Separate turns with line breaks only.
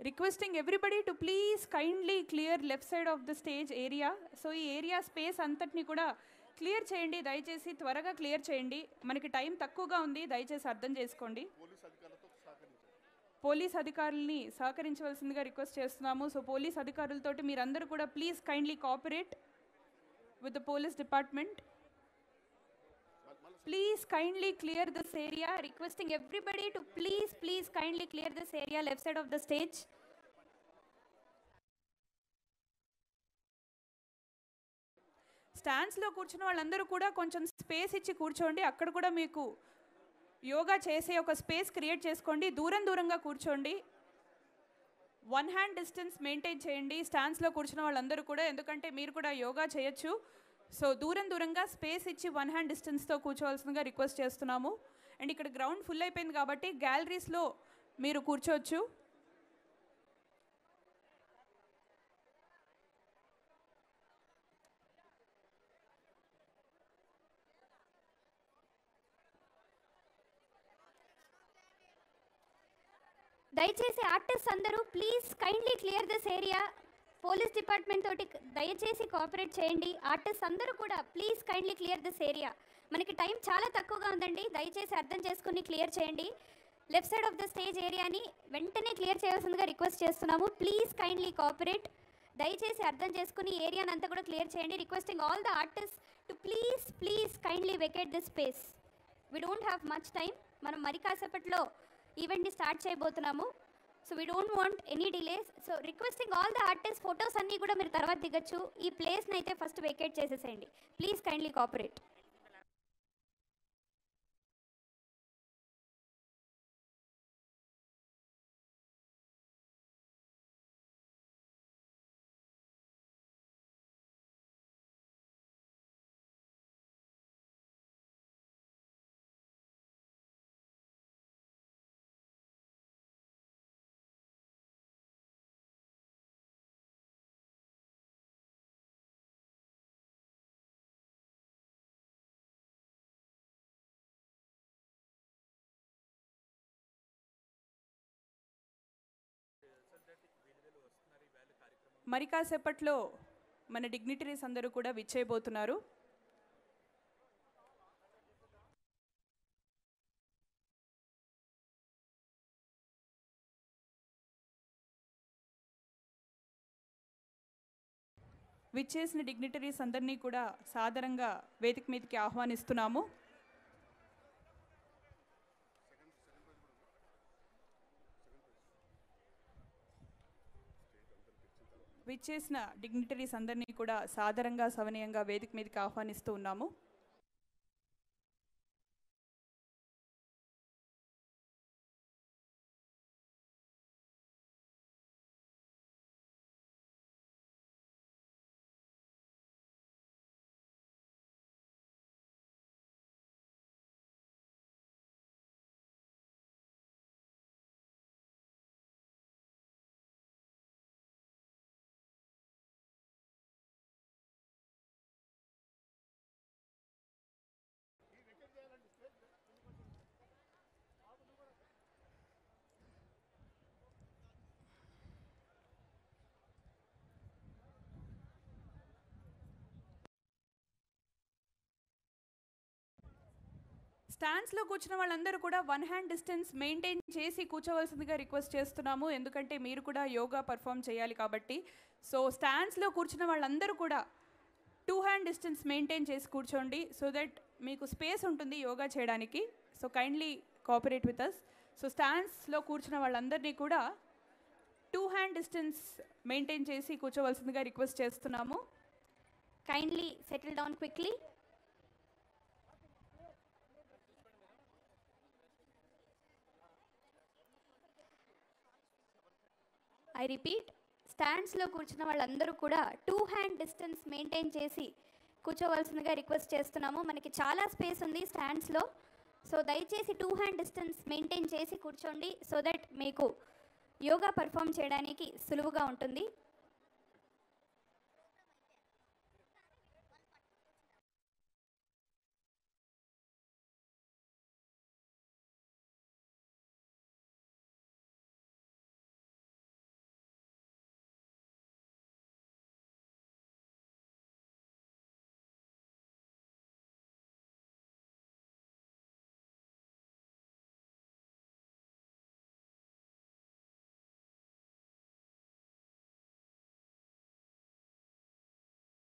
Requesting everybody to please kindly clear left side of the stage area. So ఈ area space అంతటిని కూడా clear చేయండి, దయచేసి త్వరగా క్లియర్ చేయండి. మనకి టైం తక్కువగా ఉంది, దయచేసి అర్థం చేసుకోండి. పోలీస్ అధికారుల్ని సహకరించవలసిందిగా రిక్వెస్ట్ చేస్తున్నాము. సో పోలీస్ అధికారులతోటి మీరందరూ కూడా please kindly cooperate with the police department. Please kindly clear this area. Requesting everybody to please kindly clear this area left side of the stage. Stands లో కూర్చున్న వాళ్ళందరూ కూడా కొంచెం స్పేస్ ఇచ్చి కూర్చోండి. అక్కడ కూడా మీకు యోగా చేసే ఒక స్పేస్ క్రియేట్ చేసుకోండి. దూరంగా కూర్చోండి. 1 hand డిస్టెన్స్ మెయింటైన్ చేయండి స్టాండ్స్ లో కూర్చున్న వాళ్ళందరూ కూడా, ఎందుకంటే మీరు కూడా యోగా చేయొచ్చు. సో దూరంగా స్పేస్ ఇచ్చి 1 hand డిస్టెన్స్తో కూర్చోవలసిందిగా రిక్వెస్ట్ చేస్తున్నాము. అండ్ ఇక్కడ గ్రౌండ్ ఫుల్ అయిపోయింది కాబట్టి గ్యాలరీస్లో మీరు కూర్చోవచ్చు.
దయచేసి ఆర్టిస్ట్ అందరూ please kindly clear this area. Police department తోటి దయచేసి కోఆపరేట్ చేయండి. ఆర్టిస్ట్ అందరూ కూడా please kindly clear this area. మనకి టైం చాలా తక్కువగా ఉందండి, దయచేసి అర్థం చేసుకుని క్లియర్ చేయండి. Left side of the stage ఏరియాని వెంటనే క్లియర్ చేయాల్సిందిగా రిక్వెస్ట్ చేస్తున్నాము. Please kindly cooperate. దయచేసి అర్థం చేసుకుని ఏరియాని అంతా కూడా క్లియర్ చేయండి. Requesting all the artist to please kindly vacate this space. We don't have much time. మనం మరి కాసేపట్లో ఈవెంట్ని స్టార్ట్ చేయబోతున్నాము. So we don't want any delays. So requesting all the artist photos అన్నీ కూడా మీరు తర్వాత దిగచ్చు. ఈ ప్లేస్ని అయితే ఫస్ట్ వెకేట్ చేసేసేయండి. Please kindly cooperate.
మరి కాసేపట్లో మన డిగ్నిటరీస్ అందరూ కూడా విచ్చేయబోతున్నారు. విచ్చేసిన డిగ్నిటరీస్ అందరినీ కూడా సాదరంగా వేదిక మీదకి ఆహ్వానిస్తున్నాము. విచ్చేసిన డిగ్నిటరీస్ అందరినీ కూడా సాదరంగా సవనీయంగా వేదిక మీదకి ఆహ్వానిస్తూ ఉన్నాము. స్టాండ్స్లో కూర్చున్న వాళ్ళందరూ కూడా 1 hand డిస్టెన్స్ మెయింటైన్ చేసి కూర్చోవలసిందిగా రిక్వెస్ట్ చేస్తున్నాము, ఎందుకంటే మీరు కూడా యోగా పర్ఫామ్ చేయాలి కాబట్టి. సో స్టాండ్స్లో కూర్చున్న వాళ్ళందరూ కూడా 2 hand డిస్టెన్స్ మెయింటైన్ చేసి కూర్చోండి, సో దట్ మీకు స్పేస్ ఉంటుంది యోగా చేయడానికి. So kindly cooperate with us. So స్టాండ్స్లో కూర్చున్న వాళ్ళందరినీ కూడా 2 hand డిస్టెన్స్ మెయింటైన్ చేసి కూర్చోవలసిందిగా రిక్వెస్ట్ చేస్తున్నాము.
Kindly settle down quickly. I repeat, స్టాండ్స్లో కూర్చున్న వాళ్ళందరూ కూడా 2 hand డిస్టెన్స్ మెయింటైన్ చేసి కూర్చోవలసిందిగా రిక్వెస్ట్ చేస్తున్నాము. మనకి చాలా స్పేస్ ఉంది స్టాండ్స్లో. సో దయచేసి 2 hand డిస్టెన్స్ మెయింటైన్ చేసి కూర్చోండి, సో దట్ మీకు యోగా పర్ఫామ్ చేయడానికి సులువుగా ఉంటుంది.